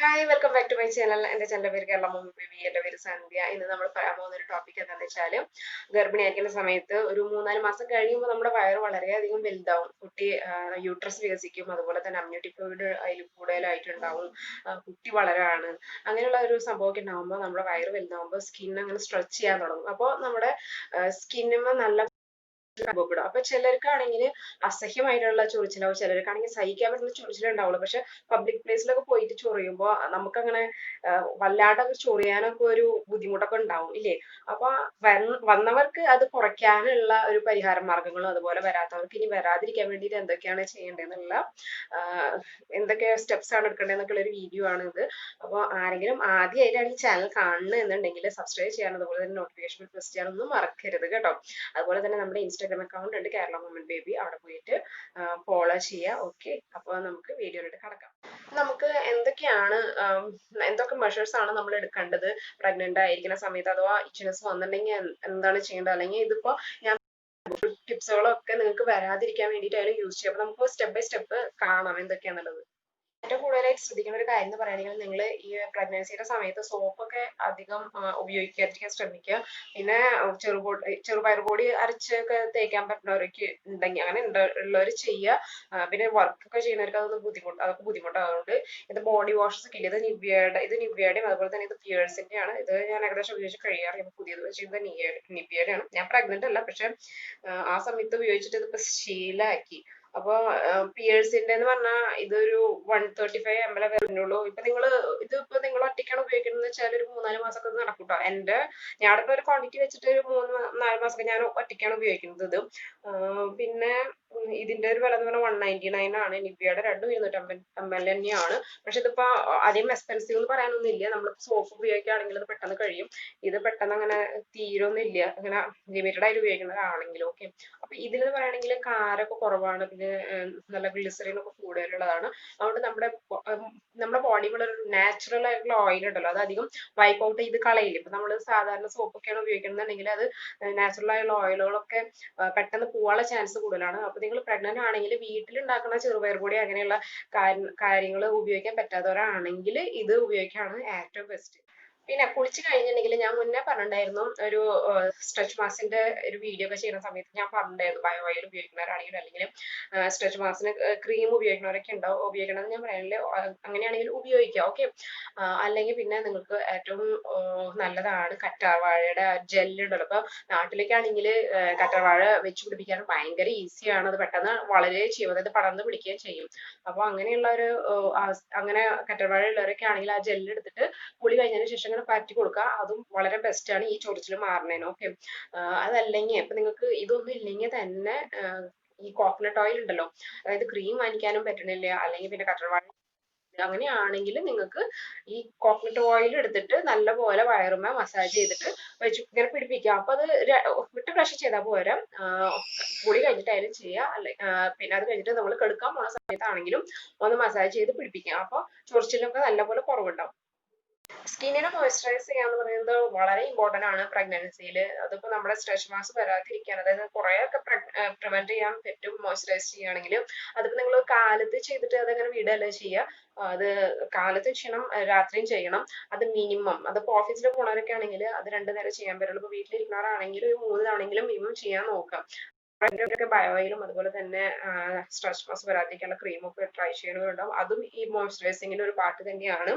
Hi welcome back to my channel. എന്റെ ചാനലിന്റെ പേര് കേരള മമ്മി ബേബി. എന്റെ പേര് സന്ധ്യ. ഇന്ന് നമ്മൾ പറയാൻ പോകുന്ന ഒരു ടോപ്പിക് എന്താണെന്ന് വെച്ചാൽ ഗർഭിണിയായിരിക്കുന്ന സമയത്ത് ഒരു 3-4 മാസം കഴിയുമ്പോൾ നമ്മുടെ വയറ് വളരെയധികം വലുതാവും. കുട്ടി യൂട്രസ് വികസിക്കും, അതുപോലെ തന്നെ അമ്നിയോട്ടിക് ഫ്ലൂയിഡ് അതിൽ കൂടുതലായിട്ടുണ്ടാവും, കുട്ടി വളരാണ്, അങ്ങനെയുള്ള ഒരു സംഭവമൊക്കെ ഉണ്ടാകുമ്പോൾ നമ്മുടെ വയറ് വലുതാവുമ്പോൾ സ്കിൻ അങ്ങനെ സ്ട്രെച്ച് ചെയ്യാൻ തുടങ്ങും. അപ്പോൾ നമ്മുടെ സ്കിന്നിന് നല്ല അനുഭവപ്പെടും. അപ്പൊ ചിലർക്കാണെങ്കിൽ അസഹ്യമായിട്ടുള്ള ചൊറിച്ചിലാവും, ചിലർക്കാണെങ്കിൽ സഹിക്കാൻ പറ്റുന്ന ചൊറിച്ചിലുണ്ടാവുള്ളൂ. പക്ഷെ പബ്ലിക് പ്ലേസിലൊക്കെ പോയിട്ട് ചൊറിയുമ്പോൾ നമുക്കങ്ങനെ വല്ലാണ്ടൊക്കെ ചൊറിയാനൊക്കെ ഒരു ബുദ്ധിമുട്ടൊക്കെ ഉണ്ടാവും ഇല്ലേ? അപ്പൊ വന്നവർക്ക് അത് കുറയ്ക്കാനുള്ള ഒരു പരിഹാര മാർഗങ്ങളും, അതുപോലെ വരാത്തവർക്ക് ഇനി വരാതിരിക്കാൻ വേണ്ടിയിട്ട് എന്തൊക്കെയാണ് ചെയ്യേണ്ടതെന്നുള്ള എന്തൊക്കെ സ്റ്റെപ്സ് ആണ് എടുക്കേണ്ടതെന്നൊക്കെ ഒരു വീഡിയോ ആണ് ഇത്. അപ്പോൾ ആരെങ്കിലും ആദ്യമായിട്ടാണ് ഈ ചാനൽ കാണുന്നത് എന്നുണ്ടെങ്കിൽ സബ്സ്ക്രൈബ് ചെയ്യാനും അതുപോലെ തന്നെ നോട്ടിഫിക്കേഷൻ പ്രസ് ചെയ്യാനൊന്നും മറക്കരുത് കേട്ടോ. അതുപോലെ തന്നെ നമ്മുടെ ഇൻസ്റ്റാഗ്രാം അക്കൗണ്ട് ഉണ്ട്, കേരള വുമൺ ബേബി. അവിടെ പോയിട്ട് ഫോളോ ചെയ്യുക. ഓക്കെ, അപ്പോൾ നമുക്ക് വീഡിയോയിലോട്ട് കടക്കാം. നമുക്ക് എന്തൊക്കെ മെഷേഴ്സ് ആണ് നമ്മൾ എടുക്കേണ്ടത് പ്രഗ്നന്റ് ആയിരിക്കുന്ന സമയത്ത്, അഥവാ ഇച്ച്നെസ് വന്നിട്ടുണ്ടെങ്കിൽ എന്താണ് ചെയ്യേണ്ടത്, അല്ലെങ്കിൽ ഇതിപ്പോ ഞാൻ ടിപ്സുകളൊക്കെ നിങ്ങൾക്ക് വരാതിരിക്കാൻ വേണ്ടിയിട്ടായാലും യൂസ് ചെയ്യാം. അപ്പൊ നമുക്ക് സ്റ്റെപ്പ് ബൈ സ്റ്റെപ്പ് കാണാം എന്തൊക്കെയാന്നുള്ളത്. ഏറ്റവും കൂടുതലായിട്ട് ശ്രദ്ധിക്കേണ്ട ഒരു കാര്യം എന്ന് പറയുകയാണെങ്കിൽ, നിങ്ങൾ ഈ പ്രഗ്നൻസിയുടെ സമയത്ത് സോപ്പൊക്കെ അധികം ഉപയോഗിക്കാതിരിക്കാൻ ശ്രമിക്കുക. പിന്നെ ചെറുപയർ പൊടി അരച്ചൊക്കെ തേക്കാൻ പറ്റുന്നവരൊക്കെ ഉണ്ടെങ്കിൽ അങ്ങനെ ഉള്ളവർ ചെയ്യുക. പിന്നെ വർക്കൊക്കെ ചെയ്യുന്നവർക്ക് അതൊക്കെ ബുദ്ധിമുട്ടായതുകൊണ്ട് ഇത് ബോഡി വാഷസ് ഒക്കെ ഇല്ല, ഇത് നിവ്യയുടെയും അതുപോലെ തന്നെ ഇത് പിയേഴ്സിന്റെ ആണ്. ഇത് ഞാൻ ഏകദേശം ഉപയോഗിച്ച് കഴിയാറ്. പുതിയത് വെച്ചിട്ട് നിവ്യയുടെ ആണ്. ഞാൻ പ്രഗ്നന്റ് അല്ല, പക്ഷെ ആ സമയത്ത് ഉപയോഗിച്ചിട്ട് ഇതിപ്പോ ശീലമാക്കി. അപ്പൊ പിയേഴ്സിന്റെ എന്ന് പറഞ്ഞാൽ ഇതൊരു 135 ml വരുന്നുള്ളൂ. ഇതിപ്പോ നിങ്ങൾ ഒറ്റയ്ക്കാണ് ഉപയോഗിക്കുന്നത് വെച്ചാൽ ഒരു 3-4 മാസമൊക്കെ ഇത് നടക്കും കേട്ടോ. ഞാനിപ്പോ ഒരു ക്വാണ്ടിറ്റി വെച്ചിട്ട് ഒരു 3-4 മാസമൊക്കെ ഞാൻ ഒറ്റയ്ക്കാണ് ഉപയോഗിക്കുന്നത് ഇത്. പിന്നെ ഇതിന്റെ ഒരു വില എന്ന് പറഞ്ഞാൽ 199 ആണ്. നിവ്യയുടെ 2 250 ml തന്നെയാണ്. പക്ഷെ ഇതിപ്പോ അധികം എക്സ്പെൻസീവ് എന്ന് പറയാനൊന്നുമില്ല. നമ്മൾ സോപ്പ് ഉപയോഗിക്കുകയാണെങ്കിൽ അത് പെട്ടെന്ന് കഴിയും. ഇത് പെട്ടെന്ന് അങ്ങനെ തീരൊന്നുമില്ല, അങ്ങനെ ലിമിറ്റഡ് ആയിട്ട് ഉപയോഗിക്കുന്നതാണെങ്കിലും. ഓക്കെ, അപ്പൊ ഇതിലെന്ന് പറയുകയാണെങ്കിൽ കാരൊക്കെ കുറവാണ്, പിന്നെ നല്ല ഗ്ലിസറിൻ ഒക്കെ കൂടുതലുള്ളതാണ്. അതുകൊണ്ട് നമ്മുടെ ബോഡിയിൽ ഒരു നാച്ചുറൽ ആയിട്ടുള്ള ഓയിൽ ഉണ്ടല്ലോ, അത് അധികം വൈപ്പ് ഔട്ട് ചെയ്ത് കളയില്ല. ഇപ്പൊ നമ്മൾ സാധാരണ സോപ്പൊക്കെയാണ് ഉപയോഗിക്കുന്നുണ്ടെങ്കിൽ അത് നാച്ചുറൽ ആയിട്ടുള്ള ഓയിലുകളൊക്കെ പെട്ടെന്ന് പോകാനുള്ള ചാൻസ് കൂടുതലാണ്. അപ്പൊ നിങ്ങൾ പ്രഗ്നന്റ് ആണെങ്കിൽ വീട്ടിലുണ്ടാക്കുന്ന ചെറുപയർ പൊടി അങ്ങനെയുള്ള കാര്യങ്ങൾ ഉപയോഗിക്കാൻ പറ്റാത്തവരാണെങ്കിൽ ഇത് ഉപയോഗിക്കുകയാണ് ഏറ്റവും ബെസ്റ്റ്. പിന്നെ കുളിച്ച് കഴിഞ്ഞിട്ടുണ്ടെങ്കിൽ ഞാൻ മുന്നേ പറഞ്ഞിട്ടുണ്ടായിരുന്നു, ഒരു സ്ട്രെച്ച് മാർക്സിന്റെ ഒരു വീഡിയോ ഒക്കെ ചെയ്യുന്ന സമയത്ത് ഞാൻ പറഞ്ഞിട്ടുണ്ടായിരുന്നു, ബയോ ഓയിൽ ഉപയോഗിക്കുന്നവരാണെങ്കിലും അല്ലെങ്കിൽ സ്ട്രെച്ച് മാർക്സിന് ക്രീം ഉപയോഗിക്കുന്നവരൊക്കെ ഉണ്ടാവും. ഉപയോഗിക്കണമെന്ന് ഞാൻ പറയണില്ല, അങ്ങനെയാണെങ്കിൽ ഉപയോഗിക്കുക. ഓക്കെ, അല്ലെങ്കിൽ പിന്നെ നിങ്ങൾക്ക് ഏറ്റവും നല്ലതാണ് കറ്റാർവാഴയുടെ ജെല്ലുണ്ടല്ലോ. അപ്പൊ നാട്ടിലേക്കാണെങ്കിൽ കറ്റാർവാഴ വെച്ച് പിടിപ്പിക്കാൻ ഭയങ്കര ഈസിയാണ്. അത് പെട്ടെന്ന് വളരെ ചെയ്യും, അതായത് പടർന്ന് പിടിക്കുകയും ചെയ്യും. അപ്പൊ അങ്ങനെയുള്ള ഒരു അങ്ങനെ കറ്റാർവാഴ ഉള്ളവരൊക്കെ ആണെങ്കിൽ ആ ജെല്ല് എടുത്തിട്ട് കുളി കഴിഞ്ഞതിന് ശേഷം ഇങ്ങനെ പരറ്റി കൊടുക്കുക. അതും വളരെ ബെസ്റ്റ് ആണ് ഈ ചൊറിച്ചിൽ മാറുന്നതിന്. ഓക്കെ, അതല്ലെങ്കിൽ ഇപ്പൊ നിങ്ങൾക്ക് ഇതൊന്നും ഇല്ലെങ്കിൽ തന്നെ ഈ കോക്കനട്ട് ഓയിൽ ഉണ്ടല്ലോ, അതായത് ക്രീം വാങ്ങിക്കാനും പറ്റണില്ല, അല്ലെങ്കിൽ പിന്നെ കറ്റാർവാഴ അങ്ങനെയാണെങ്കിൽ നിങ്ങൾക്ക് ഈ കോക്കനട്ട് ഓയിൽ എടുത്തിട്ട് നല്ലപോലെ വയറുമ്മ മസാജ് ചെയ്തിട്ട് വെച്ച് ഇങ്ങനെ പിടിപ്പിക്കുക. അപ്പൊ അത് വിട്ട് പ്രാവശ്യം ചെയ്താൽ പോരാ, കുളി കഴിഞ്ഞിട്ടായാലും ചെയ്യുക. പിന്നെ അത് കഴിഞ്ഞിട്ട് നമ്മൾ കെടുക്കാൻ പോണ സമയത്താണെങ്കിലും ഒന്ന് മസാജ് ചെയ്ത് പിടിപ്പിക്കുക. അപ്പൊ ചൊറിച്ചിലൊക്കെ നല്ലപോലെ കുറവുണ്ടാവും. സ്കിന്നിനെ മോയ്സ്ചറൈസ് ചെയ്യാന്ന് പറയുന്നത് വളരെ ഇമ്പോർട്ടന്റ് ആണ് പ്രഗ്നൻസിയിൽ. അതിപ്പോ നമ്മുടെ സ്ട്രെച്ച് മാർക്സ് വരാതിരിക്കാൻ, അതായത് കുറെയൊക്കെ പ്രിവെന്റ് ചെയ്യാൻ പറ്റും മോയ്സ്ചറൈസ് ചെയ്യുകയാണെങ്കിൽ. അതിപ്പോ നിങ്ങൾ കാലത്ത് ചെയ്തിട്ട് അതങ്ങനെ വിടല്ല ചെയ്യുക. അത് കാലത്ത് ചെയ്യണം, രാത്രിയും ചെയ്യണം. അത് മിനിമം. അതിപ്പോ ഓഫീസിൽ പോണവരൊക്കെ ആണെങ്കിൽ അത് 2 നേരം ചെയ്യാൻ പറ്റുള്ളൂ. ഇപ്പൊ വീട്ടിലിരിക്കുന്നവരാണെങ്കിൽ ഒരു 3 തവണയെങ്കിലും മിനിമം ചെയ്യാൻ നോക്കാം. ബയോ ഓയിലും അതുപോലെ തന്നെ സ്ട്രെച്ച് മാർക്സ് വരാതിരിക്കാനുള്ള ക്രീമൊക്കെ ട്രൈ ചെയ്യണവരുണ്ടാവും. അതും ഈ മോയ്സ്ചറൈസിങ്ങിന്റെ ഒരു പാർട്ട് തന്നെയാണ്.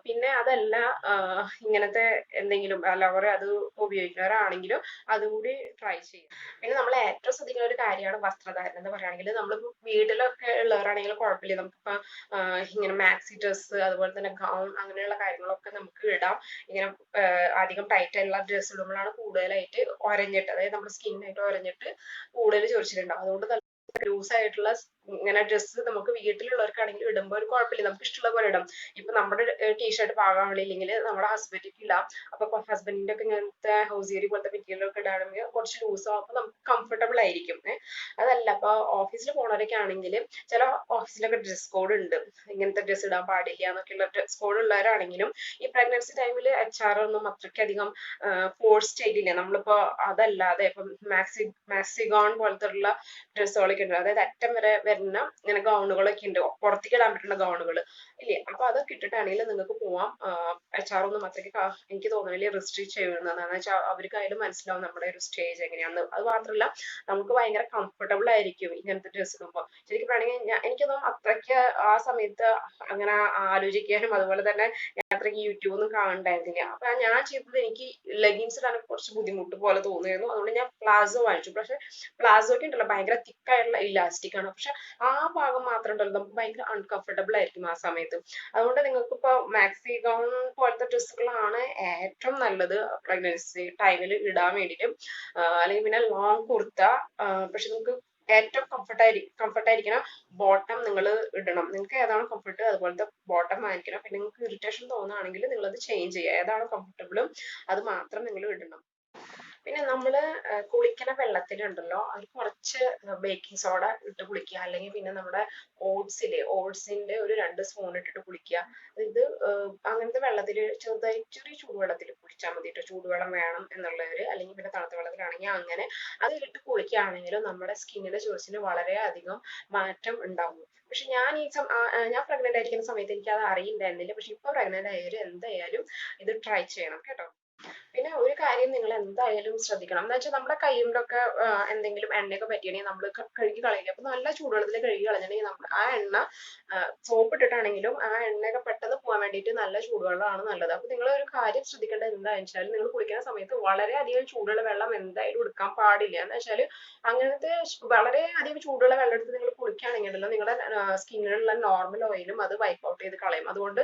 പിന്നെ അതല്ല, ഇങ്ങനത്തെ എന്തെങ്കിലും അലോവേറ അത് ഉപയോഗിക്കുന്നവരാണെങ്കിലും അതുകൂടി ട്രൈ ചെയ്യും. പിന്നെ നമ്മൾ ഏറ്റവും ശ്രദ്ധിക്കുന്ന ഒരു കാര്യമാണ് വസ്ത്രധാരണം എന്ന് പറയുകയാണെങ്കിൽ. നമ്മളിപ്പോ വീട്ടിലൊക്കെ ഉള്ളവരാണെങ്കിൽ കുഴപ്പമില്ല, നമുക്കിപ്പോ ഇങ്ങനെ മാക്സി ഡ്രസ്സ് അതുപോലെ തന്നെ ഗൗൺ അങ്ങനെയുള്ള കാര്യങ്ങളൊക്കെ നമുക്ക് ഇടാം. ഇങ്ങനെ അധികം ടൈറ്റ് ആയിട്ടുള്ള ഡ്രസ്സ് ഇടുമ്പോഴാണ് കൂടുതലായിട്ട് ഒരഞ്ഞിട്ട്, അതായത് നമ്മുടെ സ്കിന്നായിട്ട് ഒരഞ്ഞിട്ട് കൂടുതൽ ചൊറിച്ചിലുണ്ടാവും. അതുകൊണ്ട് ലൂസ് ആയിട്ടുള്ള ഇങ്ങനെ ഡ്രസ്സ് നമുക്ക് വീട്ടിലുള്ളവർക്കാണെങ്കിൽ ഇടുമ്പോൾ ഒരു കുഴപ്പമില്ല, നമുക്ക് ഇഷ്ടമുള്ള പോലെ ഇടാം. ഇപ്പൊ നമ്മുടെ ടീഷർട്ട് പാകാവണില്ലെങ്കിൽ നമ്മുടെ ഹസ്ബൻഡിക്ക് ഇടാം. അപ്പൊ ഹസ്ബൻഡിന്റെ ഒക്കെ ഇങ്ങനത്തെ ഹൗസിയറി പോലത്തെ മെറ്റീരിയലൊക്കെ ഇടാണെങ്കിൽ കുറച്ച് ലൂസ് ആവും, അപ്പൊ നമുക്ക് കംഫർട്ടബിൾ ആയിരിക്കും. അതല്ല, അപ്പൊ ഓഫീസിൽ പോണവരൊക്കെ ആണെങ്കിൽ ചില ഓഫീസിലൊക്കെ ഡ്രസ് കോഡ് ഉണ്ട്, ഇങ്ങനത്തെ ഡ്രസ്സ് ഇടാൻ പാടില്ല എന്നൊക്കെയുള്ള ഡ്രസ് കോഡ് ഉള്ളവരാണെങ്കിലും ഈ പ്രഗ്നൻസി ടൈമിൽ HR ഒന്നും അത്രയ്ക്കധികം ഫോഴ്സ് ചെയ്തില്ല. നമ്മളിപ്പോ അതല്ലാതെ ഇപ്പം മാക്സിഗോൺ പോലത്തെ ഉള്ള ഡ്രസ്സുകളൊക്കെ ഉണ്ട്, അതായത് അറ്റം വരെ വരുന്ന ഇങ്ങനെ ഗൗണുകളൊക്കെ ഉണ്ട്, പുറത്തേക്ക് ഇടാൻ പറ്റുന്ന ഗൗണുകൾ ഇല്ലേ. അപ്പൊ അതൊക്കെ ഇട്ടിട്ടാണെങ്കിൽ നിങ്ങൾക്ക് പോവാം. HR ഒന്നും അത്രയ്ക്ക് എനിക്ക് തോന്നുന്നില്ല റിസ്ട്രിക്ട് ചെയ്യുന്നതെന്ന് വെച്ചാൽ അവർക്കായാലും മനസ്സിലാവും നമ്മുടെ ഒരു സ്റ്റേജ് എങ്ങനെയാണെന്ന്. അത് മാത്രമല്ല നമുക്ക് ഭയങ്കര കംഫർട്ടബിൾ ആയിരിക്കും ഇങ്ങനത്തെ ഡ്രസ്സ് ഇടുമ്പോൾ. ശരിക്കും പറയുകയാണെങ്കിൽ എനിക്കൊന്നും അത്രയ്ക്ക് ആ സമയത്ത് അങ്ങനെ ആലോചിക്കാനും അതുപോലെ തന്നെ ഞാൻ അത്രയ്ക്ക് യൂട്യൂബ് ഒന്നും കാണണ്ടായിരുന്നില്ല. അപ്പൊ ഞാൻ ചെയ്തത് എനിക്ക് ലെഗിൻസ് ഇടാൻ കുറച്ച് ബുദ്ധിമുട്ട് പോലെ തോന്നിയിരുന്നു. അതുകൊണ്ട് ഞാൻ പ്ലാസോ വാങ്ങിച്ചു. പക്ഷെ പ്ലാസോയ്ക്ക് ഉണ്ടല്ലോ ഭയങ്കര തിക്കായിട്ടുള്ള ഇലാസ്റ്റിക് ആണ്. പക്ഷെ ആ ഭാഗം മാത്രം ഉണ്ടല്ലോ നമുക്ക് ഭയങ്കര അൺകംഫർട്ടബിൾ ആയിരിക്കും ആ സമയത്ത്. അതുകൊണ്ട് നിങ്ങൾക്ക് ഇപ്പൊ മാക്സി ഗൗൺ പോലത്തെ ഡ്രസ്സുകളാണ് ഏറ്റവും നല്ലത് പ്രഗ്നൻസി ടൈമിൽ ഇടാൻ വേണ്ടിയിട്ട്. അല്ലെങ്കിൽ പിന്നെ ലോങ് കുർത്ത. പക്ഷെ നിങ്ങൾക്ക് ഏറ്റവും കംഫർട്ടായിരിക്കണം ബോട്ടം നിങ്ങൾ ഇടണം. നിങ്ങൾക്ക് ഏതാണോ കംഫർട്ട് അതുപോലത്തെ ബോട്ടം വാങ്ങിക്കണം. പിന്നെ നിങ്ങൾക്ക് ഇറിറ്റേഷൻ തോന്നുകയാണെങ്കിൽ നിങ്ങൾ അത് ചേഞ്ച് ചെയ്യുക. ഏതാണോ കംഫർട്ടബിളും അത് മാത്രം നിങ്ങൾ ഇടണം. പിന്നെ നമ്മള് കുളിക്കണ വെള്ളത്തിലുണ്ടല്ലോ അത് കുറച്ച് ബേക്കിംഗ് സോഡ ഇട്ട് കുളിക്കുക. അല്ലെങ്കിൽ പിന്നെ നമ്മുടെ ഓട്സിന്റെ ഒരു 2 സ്പൂൺ ഇട്ടിട്ട് കുളിക്കുക. ഇത് അങ്ങനത്തെ വെള്ളത്തിൽ ചെറുതായി ചെറിയ ചൂടുവെള്ളത്തിൽ കുളിച്ചാൽ മതി കേട്ടോ. ചൂടുവെള്ളം വേണം എന്നുള്ളവര്, അല്ലെങ്കിൽ പിന്നെ തണുത്ത വെള്ളത്തിലാണെങ്കിൽ അങ്ങനെ അതിലിട്ട് കുളിക്കുകയാണെങ്കിലും നമ്മുടെ സ്കിന്നിന്റെ ചൊറിച്ചിന് വളരെയധികം മാറ്റം ഉണ്ടാവും. പക്ഷെ ഞാൻ പ്രഗ്നന്റ് ആയിരിക്കുന്ന സമയത്ത് എനിക്ക് അത് അറിയില്ലായിരുന്നില്ല. പക്ഷെ ഇപ്പൊ പ്രഗ്നന്റ് ആയവര് എന്തായാലും ഇത് ട്രൈ ചെയ്യണം കേട്ടോ. പിന്നെ ഒരു കാര്യം നിങ്ങൾ എന്തായാലും ശ്രദ്ധിക്കണം. എന്ന് വെച്ചാൽ നമ്മുടെ കയ്യിലൊക്കെ എന്തെങ്കിലും എണ്ണയൊക്കെ പറ്റിയിട്ടുണ്ടെങ്കിൽ നമ്മൾ കഴുകി കളയില്ല. അപ്പൊ നല്ല ചൂടുവെള്ളത്തിൽ കഴുകി കളഞ്ഞിട്ടുണ്ടെങ്കിൽ നമ്മൾ ആ എണ്ണ സോപ്പ് ഇട്ടിട്ടാണെങ്കിലും ആ എണ്ണയൊക്കെ പെട്ടെന്ന് പോകാൻ വേണ്ടിയിട്ട് നല്ല ചൂടുവെള്ളമാണ് നല്ലത്. അപ്പൊ നിങ്ങൾ ഒരു കാര്യം ശ്രദ്ധിക്കേണ്ടത് എന്താണെന്ന് വെച്ചാൽ നിങ്ങൾ കുളിക്കുന്ന സമയത്ത് വളരെയധികം ചൂടുള്ള വെള്ളം എന്തായാലും എടുക്കാൻ പാടില്ല. എന്ന് വെച്ചാൽ അങ്ങനത്തെ വളരെയധികം ചൂടുള്ള വെള്ളം എടുത്ത് നിങ്ങൾ കുളിക്കുകയാണെങ്കിലല്ലോ നിങ്ങളുടെ സ്കിന്നിലുള്ള നോർമൽ ഓയിലും അത് വൈപ്പ് ഔട്ട് ചെയ്ത് കളയും. അതുകൊണ്ട്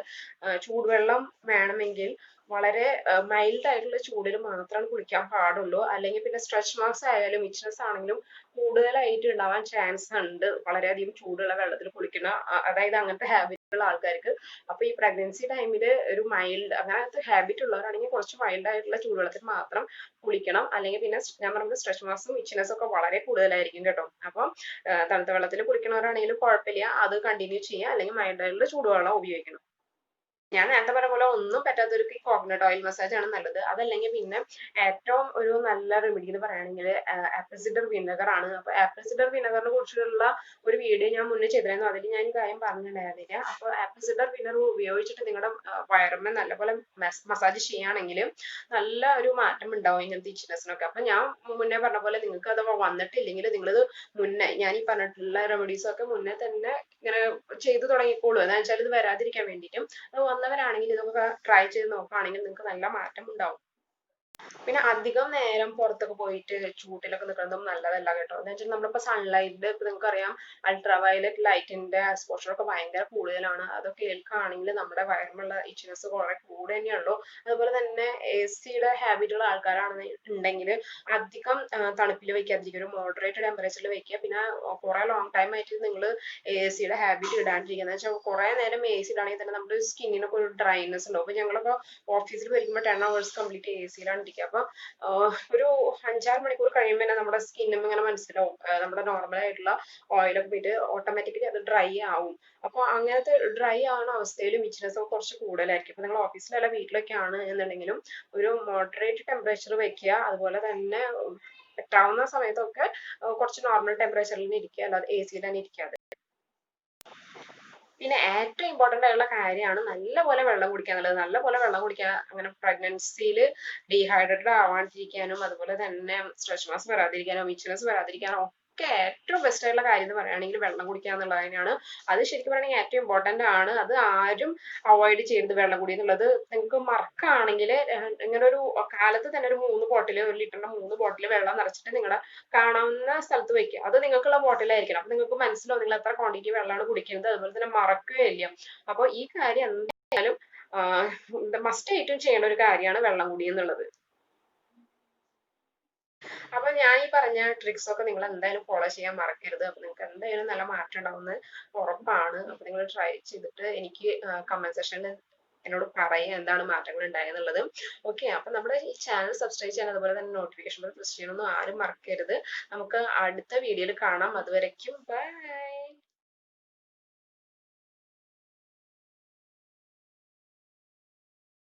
ചൂടുവെള്ളം വേണമെങ്കിൽ വളരെ മൈൽഡ് ആയിട്ടുള്ള ചൂടിൽ മാത്രമാണ് കുളിക്കാൻ പാടുള്ളൂ. അല്ലെങ്കിൽ പിന്നെ സ്ട്രെച്ച് മാർക്സ് ആയാലും ഇച്ച്നസ് ആണെങ്കിലും കൂടുതലായിട്ട് ഉണ്ടാവാൻ ചാൻസ് ഉണ്ട് വളരെയധികം ചൂടുള്ള വെള്ളത്തിൽ കുളിക്കുന്ന അതായത് അങ്ങനത്തെ ഹാബിറ്റ് ഉള്ള ആൾക്കാർക്ക്. അപ്പൊ ഈ പ്രഗ്നൻസി ടൈമിൽ ഒരു മൈൽഡ് അങ്ങനത്തെ ഹാബിറ്റ് ഉള്ളവരാണെങ്കിൽ കുറച്ച് മൈൽഡ് ആയിട്ടുള്ള ചൂടുവെള്ളത്തിൽ മാത്രം കുളിക്കണം. അല്ലെങ്കിൽ പിന്നെ ഞാൻ പറഞ്ഞത് സ്ട്രെച്ച് മാർക്സും ഇച്ച്നസും ഒക്കെ വളരെ കൂടുതലായിരിക്കും കേട്ടോ. അപ്പം തണുത്ത വെള്ളത്തിൽ കുളിക്കുന്നവരാണെങ്കിലും കുഴപ്പമില്ല, അത് കണ്ടിന്യൂ ചെയ്യുക. അല്ലെങ്കിൽ മൈൽഡ് ആയിട്ടുള്ള ചൂടുവെള്ളം ഉപയോഗിക്കണം. ഞാൻ നേരത്തെ പറഞ്ഞ പോലെ ഒന്നും പറ്റാത്തവർക്ക് ഈ കോക്കനട്ട് ഓയിൽ മസാജ് ആണ് നല്ലത്. അതല്ലെങ്കിൽ പിന്നെ ഏറ്റവും ഒരു നല്ല റെമഡി എന്ന് പറയുകയാണെങ്കിൽ ആപ്പിൾ സിഡർ വിനെഗർ ആണ്. അപ്പൊ ആപ്പിൾ സിഡർ വിനെഗറിനെ കുറിച്ചുള്ള ഒരു വീഡിയോ ഞാൻ മുന്നേ ചെയ്തിരുന്നു. അതിൽ ഞാൻ ഈ കാര്യം പറഞ്ഞിട്ടുണ്ടായിരുന്നില്ല. അപ്പൊ ആപ്പിൾ സിഡർ വിനെഗർ ഉപയോഗിച്ചിട്ട് നിങ്ങളുടെ വയറിനെ നല്ലപോലെ മസാജ് ചെയ്യുകയാണെങ്കിൽ നല്ല ഒരു മാറ്റം ഉണ്ടാവും ഇങ്ങനത്തെ ഇച്ചിനെസ്സിനൊക്കെ. അപ്പൊ ഞാൻ മുന്നേ പറഞ്ഞ പോലെ നിങ്ങൾക്ക് അത് വന്നിട്ടില്ലെങ്കിൽ നിങ്ങളിത് മുന്നേ ഞാൻ ഈ പറഞ്ഞിട്ടുള്ള റെമഡീസ് ഒക്കെ മുന്നേ തന്നെ ഇങ്ങനെ ചെയ്തു തുടങ്ങിക്കോളൂ. എന്താ വെച്ചാൽ ഇത് വരാതിരിക്കാൻ വേണ്ടിയിട്ടും. അത് വന്നവരാണെങ്കിൽ ഇതൊക്കെ ട്രൈ ചെയ്ത് നോക്കുകയാണെങ്കിൽ നിങ്ങൾക്ക് നല്ല മാറ്റം ഉണ്ടാവും. പിന്നെ അധികം നേരം പുറത്തൊക്കെ പോയിട്ട് ചൂട്ടിലൊക്കെ നിൽക്കുന്നതും നല്ലതല്ല കേട്ടോ. എന്ന് വെച്ചാൽ നമ്മളിപ്പോ സൺലൈറ്റ് ഇപ്പൊ നിങ്ങൾക്ക് അറിയാം അൾട്രാ വയലറ്റ് ലൈറ്റിന്റെ എക്സ്പോഷർ ഒക്കെ ഭയങ്കര കൂടുതലാണ്. അതൊക്കെ ഏൽക്കുകയാണെങ്കിൽ നമ്മുടെ വയറിലുള്ള ഇച്ചിനെസ് കുറെ കൂടെ തന്നെയുള്ളൂ. അതുപോലെ തന്നെ AC-യുടെ ഹാബിറ്റ് ഉള്ള ആൾക്കാരാണെന്നുണ്ടെങ്കിൽ അധികം തണുപ്പിൽ വെക്കാതിരിക്കുക, ഒരു മോഡറേറ്റ് ടെമ്പറേച്ചറിൽ വെക്കുക. പിന്നെ കുറെ ലോങ് ടൈം ആയിട്ട് നിങ്ങൾ AC-യുടെ ഹാബിറ്റ് ഇടാണ്ടിരിക്കുക. എന്ന് വെച്ചാൽ കുറെ നേരം AC ഇടാണെങ്കിൽ തന്നെ നമ്മുടെ സ്കിന്നിനൊക്കെ ഒരു ഡ്രൈനെസ് ഉണ്ടാവും. അപ്പൊ ഞങ്ങളൊക്കെ ഓഫീസിൽ വരുമ്പോൾ 10 hours കംപ്ലീറ്റ് AC-യിലാണ് ഇരിക്കുക. അപ്പൊ ഒരു 5-6 മണിക്കൂർ കഴിയുമ്പോൾ തന്നെ നമ്മുടെ സ്കിന്നും ഇങ്ങനെ മനസ്സിലാവും നമ്മുടെ നോർമൽ ആയിട്ടുള്ള ഓയിലൊക്കെ പോയിട്ട് ഓട്ടോമാറ്റിക്കലി അത് ഡ്രൈ ആവും. അപ്പൊ അങ്ങനത്തെ ഡ്രൈ ആവുന്ന അവസ്ഥയിലും ഇച്ചിനെസ് ഒക്കെ കുറച്ച് കൂടുതലായിരിക്കും. അപ്പൊ നിങ്ങൾ ഓഫീസിലല്ല വീട്ടിലൊക്കെ ആണ് എന്നുണ്ടെങ്കിലും ഒരു മോഡറേറ്റ് ടെമ്പറേച്ചർ വെക്കുക. അതുപോലെ തന്നെ പറ്റാവുന്ന സമയത്തൊക്കെ കുറച്ച് നോർമൽ ടെമ്പറേച്ചറിൽ ഇരിക്കുക, അല്ലാതെ AC-യിൽ തന്നെ ഇരിക്കാതെ. പിന്നെ ഏറ്റവും ഇമ്പോർട്ടന്റ് ആയിട്ടുള്ള കാര്യമാണ് നല്ലപോലെ വെള്ളം കുടിക്കുക എന്നുള്ളത്. നല്ലപോലെ വെള്ളം കുടിക്കുക. അങ്ങനെ പ്രഗ്നൻസിയിൽ ഡീഹൈഡ്രേറ്റഡ് ആവാണ്ടിരിക്കാനും അതുപോലെ തന്നെ സ്ട്രെച്ച് മാർക്സ് വരാതിരിക്കാനും ഇച്ച്നസ് വരാതിരിക്കാനും ഒക്കെ ഏറ്റവും ബെസ്റ്റ് ആയിട്ടുള്ള കാര്യം എന്ന് പറയുകയാണെങ്കിൽ വെള്ളം കുടിക്കുക എന്നുള്ളത് തന്നെയാണ്. അത് ശരിക്കും പറയുകയാണെങ്കിൽ ഏറ്റവും ഇമ്പോർട്ടന്റ് ആണ്. അത് ആരും അവോയ്ഡ് ചെയ്യരുത് വെള്ളം കുടി എന്നുള്ളത്. നിങ്ങൾക്ക് മറക്കാണെങ്കിൽ ഇങ്ങനെ ഒരു കാലത്ത് തന്നെ ഒരു 3 ബോട്ടിൽ, 1 ലിറ്ററിന്റെ 3 ബോട്ടിൽ വെള്ളം നിറച്ചിട്ട് നിങ്ങളുടെ കാണാവുന്ന സ്ഥലത്ത് വെക്കുക. അത് നിങ്ങൾക്കുള്ള ബോട്ടിലായിരിക്കണം. അപ്പൊ നിങ്ങൾക്ക് മനസ്സിലാവും നിങ്ങൾ എത്ര ക്വാണ്ടിറ്റി വെള്ളമാണ് കുടിക്കുന്നത്. അതുപോലെ തന്നെ മറക്കുകയില്ല. അപ്പൊ ഈ കാര്യം എന്തായാലും മസ്റ്റ് ആയിട്ടും ചെയ്യേണ്ട ഒരു കാര്യമാണ് വെള്ളം കുടി എന്നുള്ളത്. അപ്പൊ ഞാൻ ഈ പറഞ്ഞ ട്രിക്സ് ഒക്കെ നിങ്ങൾ എന്തായാലും ഫോളോ ചെയ്യാൻ മറക്കരുത്. അപ്പൊ നിങ്ങൾക്ക് എന്തായാലും നല്ല മാറ്റം ഉണ്ടാവുമെന്ന് ഉറപ്പാണ്. അപ്പൊ നിങ്ങൾ ട്രൈ ചെയ്തിട്ട് എനിക്ക് കമന്റ് സെക്ഷനിൽ എന്നോട് പറയുക എന്താണ് മാറ്റങ്ങൾ ഉണ്ടായെന്നുള്ളത്. ഓക്കെ, അപ്പൊ നമ്മുടെ ഈ ചാനൽ സബ്സ്ക്രൈബ് ചെയ്യാൻ അതുപോലെ തന്നെ നോട്ടിഫിക്കേഷൻ ബെൽ പ്രസ് ചെയ്യാനൊന്നും ആരും മറക്കരുത്. നമുക്ക് അടുത്ത വീഡിയോയിൽ കാണാം. അതുവരയ്ക്കും ബൈ.